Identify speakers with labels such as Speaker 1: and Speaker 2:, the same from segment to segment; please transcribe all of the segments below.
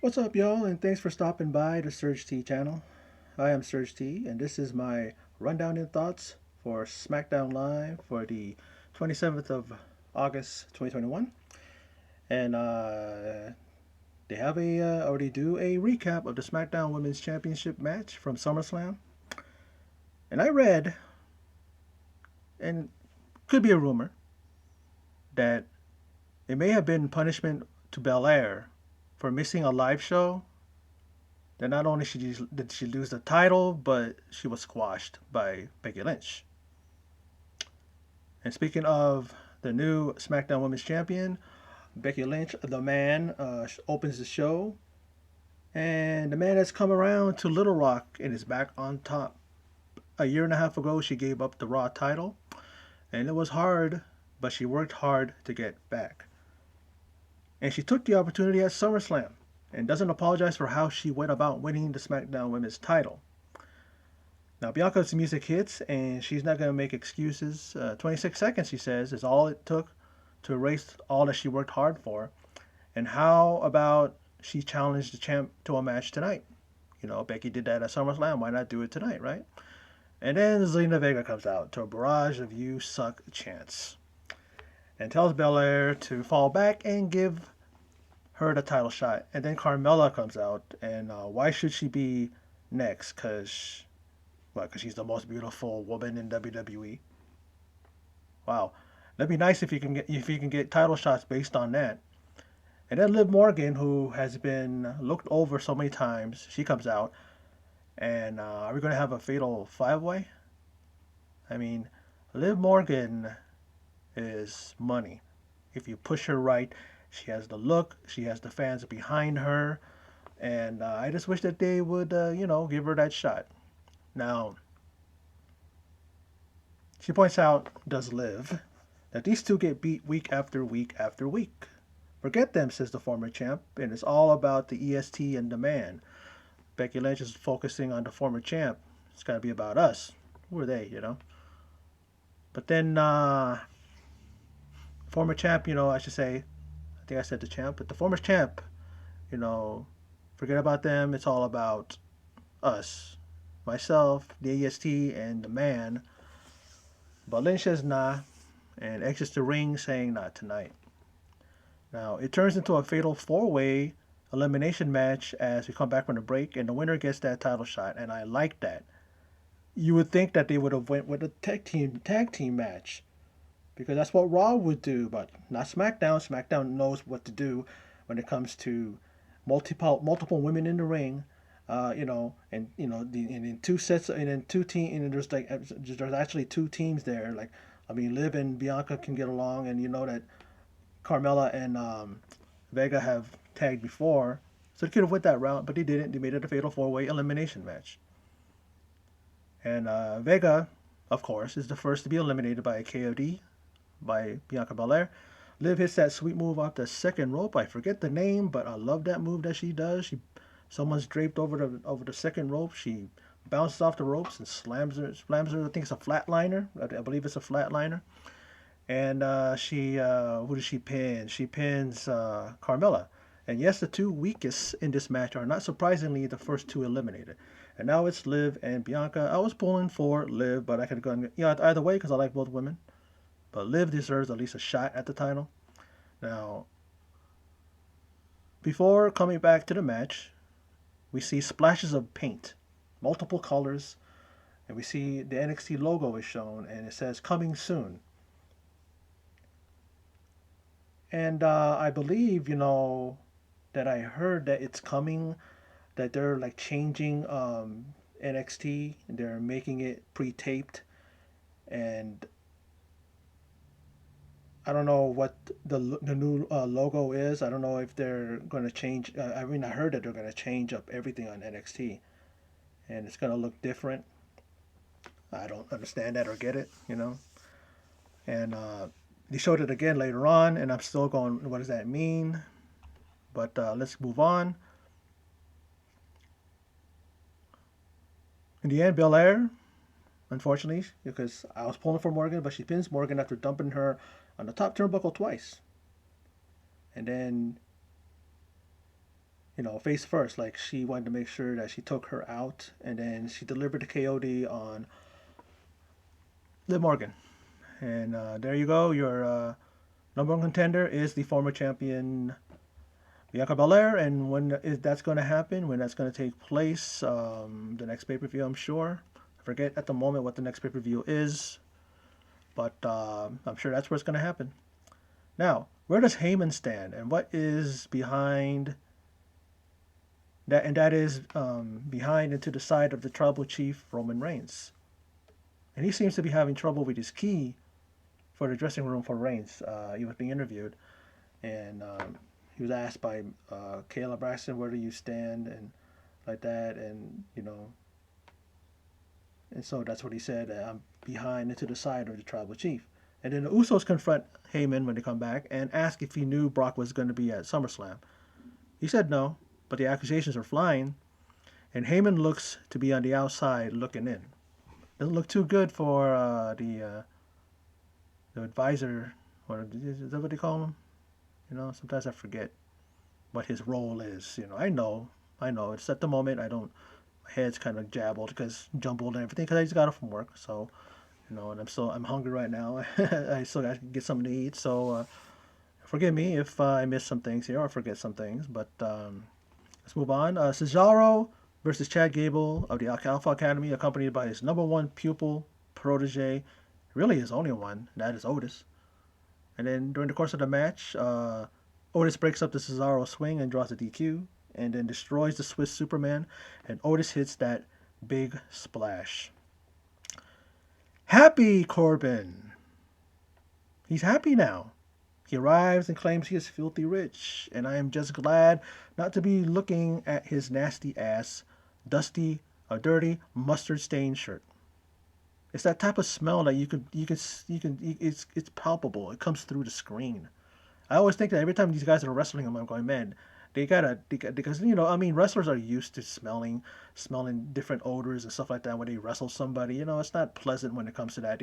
Speaker 1: What's up, y'all, and thanks for stopping by the Surge T channel. I am Surge T, and this is my rundown and thoughts for Smackdown Live for the 27th of August 2021. And they have already do a recap of the Smackdown Women's Championship match from SummerSlam. And I read, and could be a rumor, that it may have been punishment to Belair for missing a live show. That not only did she lose the title, but she was squashed by Becky Lynch. And speaking of the new SmackDown Women's Champion, Becky Lynch, the man, opens the show. And the man has come around to Little Rock and is back on top. A year and a half ago, she gave up the Raw title. And it was hard, but she worked hard to get back. And she took the opportunity at SummerSlam and doesn't apologize for how she went about winning the SmackDown Women's title. Now, Bianca's music hits, and she's not going to make excuses. 26 seconds, she says, is all it took to erase all that she worked hard for. And how about she challenged the champ to a match tonight? You know, Becky did that at SummerSlam. Why not do it tonight, right? And then Zelina Vega comes out to a barrage of "you suck" chants and tells Belair to fall back and give her the title shot. And then Carmella comes out, and why should she be next? Because she's the most beautiful woman in WWE. Wow, that'd be nice if you can get title shots based on that. And then Liv Morgan, who has been looked over so many times, she comes out, and are we gonna have a fatal five way? I mean, Liv Morgan is money. If you push her right, she has the look, she has the fans behind her, and I just wish that they would, give her that shot. Now, she points out, does Liv, that these two get beat week after week after week. Forget them, says the former champ, and it's all about the EST and the man. Becky Lynch is focusing on the former champ. It's got to be about us. Who are they? But then, former champ, I should say, I think I said the champ, but the former champ, you know, forget about them. It's all about us. Myself, the EST, and the man. But Lynch says nah, and exits the ring saying not tonight. Now, it turns into a fatal four-way elimination match as we come back from the break, and the winner gets that title shot, and I like that. You would think that they would have went with a tag team match because that's what Raw would do, but not SmackDown. SmackDown knows what to do when it comes to multiple women in the ring. And in two sets, and in two team, and there's actually two teams there. Like, I mean, Liv and Bianca can get along, and you know that Carmella and Vega have tagged before, so they could have went that route, but they didn't. They made it a fatal four-way elimination match. And Vega, of course, is the first to be eliminated by a KOD by Bianca Belair. Liv hits that sweet move off the second rope. I forget the name, but I love that move that she does. Someone's draped over the second rope. She bounces off the ropes and slams her. I think it's a flatliner. I believe it's a flatliner. And who does she pin? She pins Carmella. And yes, the two weakest in this match are not surprisingly the first two eliminated. And now it's Liv and Bianca. I was pulling for Liv, but I could have gone either way because I like both women. But Liv deserves at least a shot at the title. Now, before coming back to the match, we see splashes of paint, multiple colors, and we see the NXT logo is shown, and it says "Coming Soon." And I believe, that I heard that it's coming, that they're like changing NXT. They're making it pre-taped, and I don't know what the new logo is. I don't know if they're going to change. I mean, I heard that they're going to change up everything on NXT, and it's going to look different. I don't understand that or get it. And they showed it again later on, and I'm still going, what does that mean? But let's move on. In the end, Belair, unfortunately, because I was pulling for Morgan, but she pins Morgan after dumping her on the top turnbuckle twice. And then face first. Like she wanted to make sure that she took her out, and then she delivered the KOD on Liv Morgan. And there you go. Your number one contender is the former champion Bianca Belair. And when is that's going to happen? When that's going to take place? The next pay per view, I'm sure. I forget at the moment what the next pay per view is, but I'm sure that's where it's going to happen. Now, where does Heyman stand, and what is behind that? And that is behind and to the side of the tribal chief Roman Reigns, and he seems to be having trouble with his key for the dressing room for Reigns. He was being interviewed, and he was asked by Kayla Braxton, "Where do you stand?" and like that, and so that's what he said. I'm behind and to the side of the tribal chief. And then the Usos confront Heyman when they come back and ask if he knew Brock was going to be at SummerSlam. He said no, but the accusations are flying, and Heyman looks to be on the outside looking in. Doesn't look too good for the advisor, or is that what they call him? Sometimes I forget what his role is. I know. It's at the moment I don't. My head's kind of jumbled and everything because I just got off from work. So, and I'm hungry right now. I still got to get something to eat. So, forgive me if I miss some things here or forget some things. But let's move on. Cesaro versus Chad Gable of the Alpha Academy, accompanied by his number one pupil, protege, really his only one, and that is Otis. And then during the course of the match, Otis breaks up the Cesaro swing and draws a DQ, and then destroys the Swiss Superman, and Otis hits that big splash. Happy Corbin. He's happy now. He arrives and claims he is filthy rich, and I am just glad not to be looking at his nasty ass, dusty, a dirty, mustard-stained shirt. It's that type of smell that it's palpable. It comes through the screen. I always think that every time these guys are wrestling them, I'm going, man, because wrestlers are used to smelling different odors and stuff like that when they wrestle somebody. It's not pleasant when it comes to that.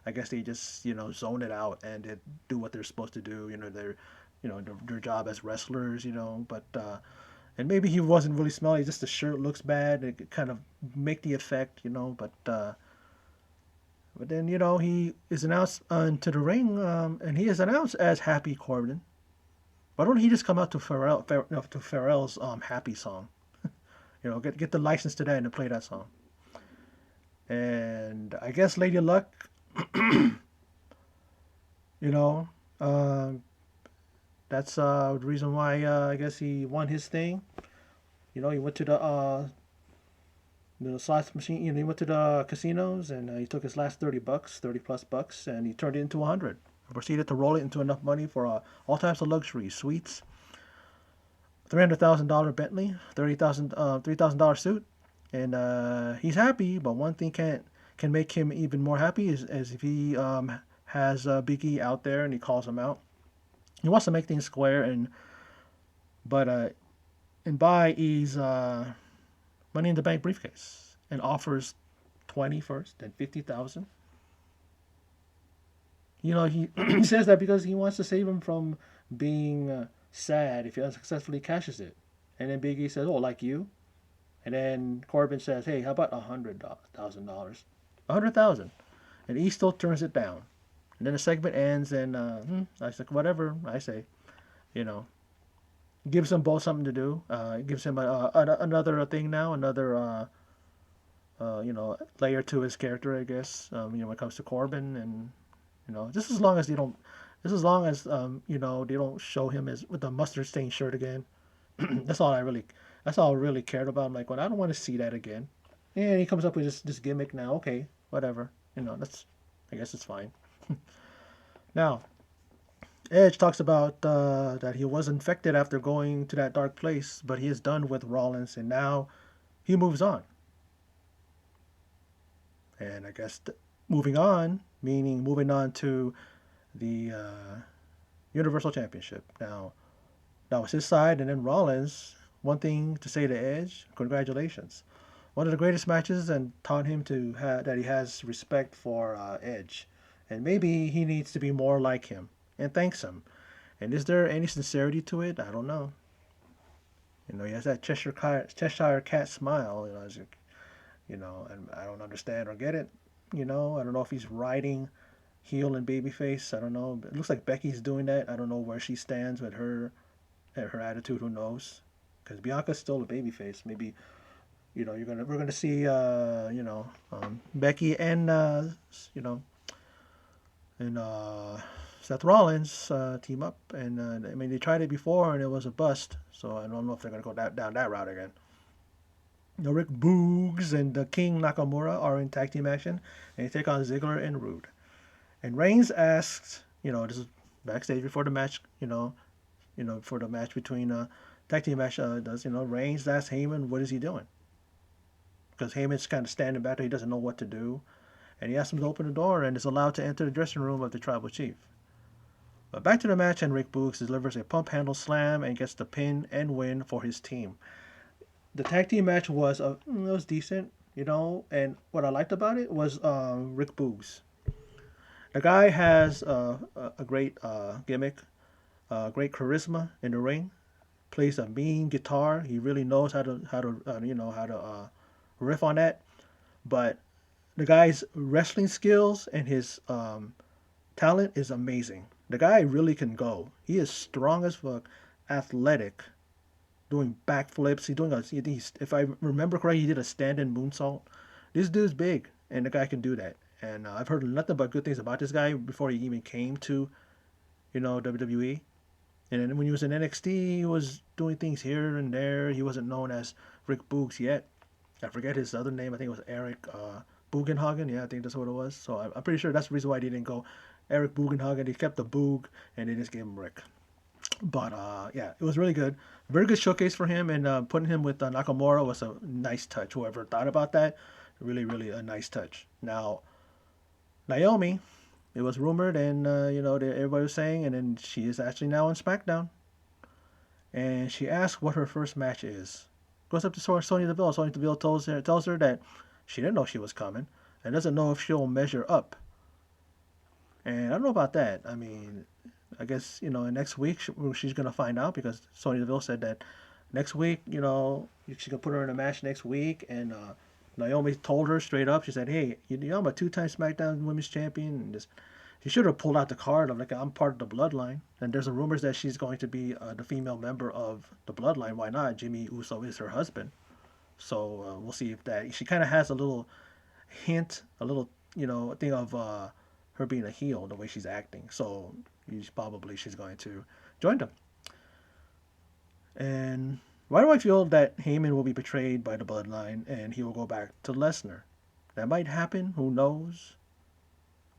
Speaker 1: I guess they just zone it out and they do what they're supposed to do. Their job as wrestlers. But and maybe he wasn't really smelly. Just the shirt looks bad. It kind of make the effect. But then he is announced into the ring, and he is announced as Happy Corbin. Why don't he just come out to Pharrell's Happy song? Get the license to that and play that song. And I guess Lady Luck, you know, uh, that's the reason why I guess he won his thing. He went to the slots machine. He went to the casinos and he took his last $30, 30 plus bucks, and he turned it into 100. Proceeded to roll it into enough money for all types of luxury suites, $300,000 Bentley, $3,000 suit, and he's happy. But one thing can make him even more happy is if he has Big E out there and he calls him out. He wants to make things square and buy E's Money in the Bank briefcase and offers 20 first, then 50,000. He he says that because he wants to save him from being sad if he unsuccessfully cashes it. And then Big E says, "Oh, like you." And then Corbin says, "Hey, how about $100,000? 100,000." And E still turns it down. And then the segment ends, and I said, "Whatever." I say, you know, gives them both something to do. Gives him another thing now, another layer to his character, I guess. When it comes to Corbin, and just as long as they don't, just as long as they don't show him as with the mustard stained shirt again. that's all I really, that's all I really cared about. I'm like, well, I don't want to see that again. And he comes up with this gimmick now. Okay, whatever. That's, I guess it's fine. Now, Edge talks about that he was infected after going to that dark place, but he is done with Rollins, and now he moves on. And I guess moving on, meaning moving on to the Universal Championship. Now, that was his side, and then Rollins. One thing to say to Edge: congratulations. One of the greatest matches, and taught him that he has respect for Edge, and maybe he needs to be more like him. And thanks him. And is there any sincerity to it? I don't know. You know, he has that Cheshire cat smile. And I don't understand or get it. I don't know if he's riding heel and babyface. I don't know. It looks like Becky's doing that. I don't know where she stands with her attitude. Who knows? Because Bianca's still a babyface. Maybe we're gonna see Becky and you know and Seth Rollins team up, and I mean they tried it before and it was a bust. So I don't know if they're gonna go down that route again. Rick Boogs and King Nakamura are in tag team action, and they take on Ziggler and Rude. And Reigns asks, this is backstage before the match, for the match between tag team match Reigns asks Heyman what is he doing, because Heyman's kind of standing back there, he doesn't know what to do, and he asks him to open the door and is allowed to enter the dressing room of the tribal chief. But back to the match, and Rick Boogs delivers a pump handle slam and gets the pin and win for his team. The tag team match was it was decent, and what I liked about it was Rick Boogs. The guy has a great gimmick, great charisma in the ring. Plays a mean guitar. He really knows how to riff on that. But the guy's wrestling skills and his talent is amazing. The guy really can go. He is strong as fuck, athletic, doing backflips. If I remember correctly, he did a stand-in moonsault. This dude's big, and the guy can do that. And I've heard nothing but good things about this guy before he even came to, WWE. And then when he was in NXT, he was doing things here and there. He wasn't known as Rick Boogs yet. I forget his other name. I think it was Eric Bugenhagen. Yeah, I think that's what it was. So I'm pretty sure that's the reason why they didn't go Eric Bugenhagen. They kept the Boog, and they just gave him Rick. But yeah, it was really good. Very good showcase for him, and putting him with Nakamura was a nice touch. Whoever thought about that, really, really a nice touch. Now, Naomi, it was rumored, and everybody was saying, and then she is actually now on SmackDown, and she asked what her first match is. Goes up to Sonya Deville. Sonya Deville tells her that she didn't know she was coming, and doesn't know if she'll measure up. And I don't know about that. I mean, I guess next week she's gonna find out, because Sonya Deville said that next week, she can put her in a match next week, and Naomi told her straight up. She said, "Hey, I'm a two-time SmackDown Women's Champion, and this." She should have pulled out the card of, like, I'm part of the Bloodline, and there's a rumors that she's going to be the female member of the Bloodline. Why not? Jimmy Uso is her husband, so we'll see if that. She kind of has a little hint, a little thing of her being a heel, the way she's acting. So she's going to join them. And why do I feel that Heyman will be betrayed by the Bloodline and he will go back to Lesnar? That might happen. Who knows?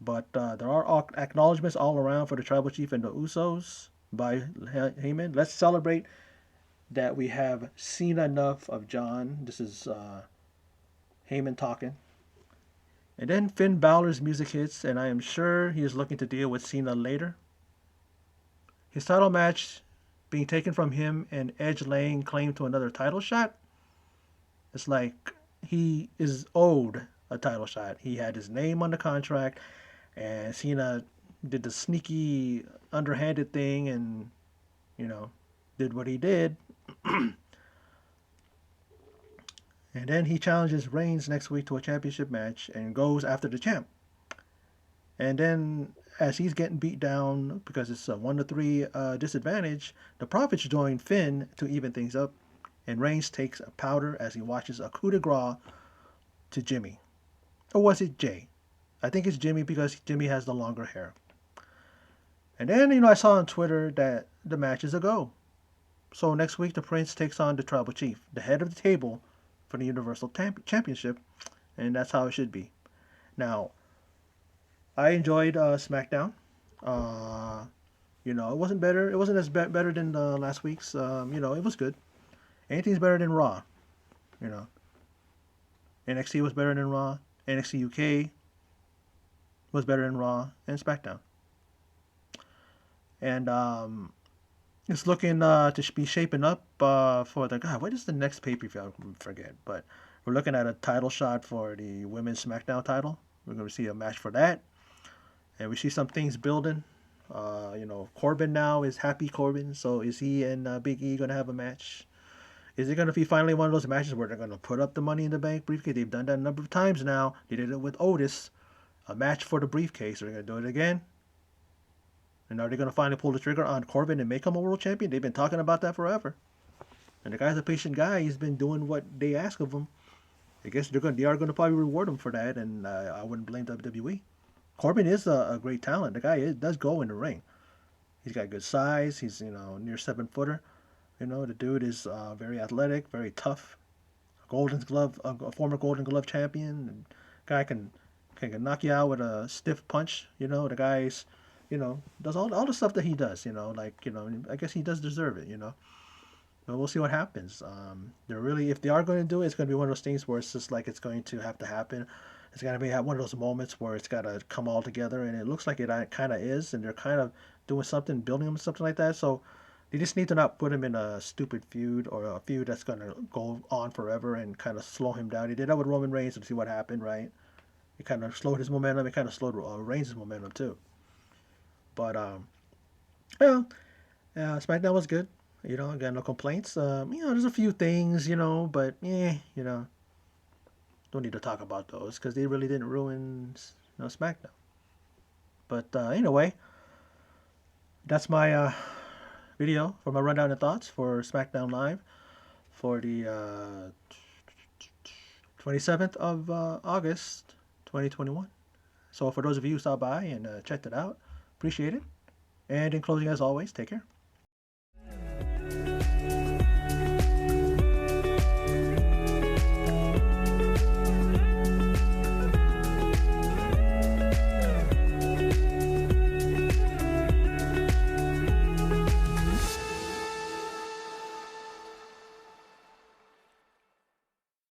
Speaker 1: But there are acknowledgments all around for the Tribal Chief and the Usos by Heyman. Let's celebrate that we have seen enough of John. This is Heyman talking. And then Finn Balor's music hits, and I am sure he is looking to deal with Cena later. His title match being taken from him and Edge laying claim to another title shot. It's like he is owed a title shot. He had his name on the contract, and Cena did the sneaky, underhanded thing, and did what he did. And then he challenges Reigns next week to a championship match and goes after the champ. And then, as he's getting beat down because it's a 1-3 disadvantage, the Profits join Finn to even things up, and Reigns takes a powder as he watches a coup de grace to Jimmy. Or was it Jay? I think it's Jimmy, because Jimmy has the longer hair. And then, I saw on Twitter that the match is a go. So next week, the Prince takes on the Tribal Chief, the head of the table for the Universal Championship, and that's how it should be. Now, I enjoyed SmackDown. It wasn't better. It wasn't as better than last week's. It was good. Anything's better than Raw. NXT was better than Raw. NXT UK was better than Raw and SmackDown. And it's looking to be shaping up for the God. What is the next pay-per-view? I forget, but we're looking at a title shot for the Women's SmackDown title. We're going to see a match for that, and we see some things building. Corbin now is Happy Corbin, so is he and Big E going to have a match? Is it going to be finally one of those matches where they're going to put up the Money in the Bank briefcase? They've done that a number of times now. They did it with Otis, a match for the briefcase. Are they going to do it again? And are they going to finally pull the trigger on Corbin and make him a world champion? They've been talking about that forever. And the guy's a patient guy. He's been doing what they ask of him. I guess they are going to probably reward him for that, and I wouldn't blame WWE. Corbin is a great talent. The guy does go in the ring. He's got good size. He's near 7 footer. The dude is very athletic, very tough. A former Golden Glove champion. And guy can knock you out with a stiff punch. The guy's does all the stuff that he does. I guess he does deserve it. But we'll see what happens. They're really, if they are going to do it, it's going to be one of those things where it's just like it's going to have to happen. It's going to be one of those moments where it's got to come all together, and it looks like it kind of is, and they're kind of doing something, building him something like that. So they just need to not put him in a stupid feud or a feud that's going to go on forever and kind of slow him down. He did that with Roman Reigns to see what happened, right? It kind of slowed his momentum. It kind of slowed Reigns' momentum too. But yeah, SmackDown was good. I got no complaints. There's a few things, but don't need to talk about those because they really didn't ruin, SmackDown. But anyway, that's my video for my rundown and thoughts for SmackDown Live for the 27th of August, 2021. So for those of you who stopped by and checked it out, appreciate it. And in closing, as always, take care.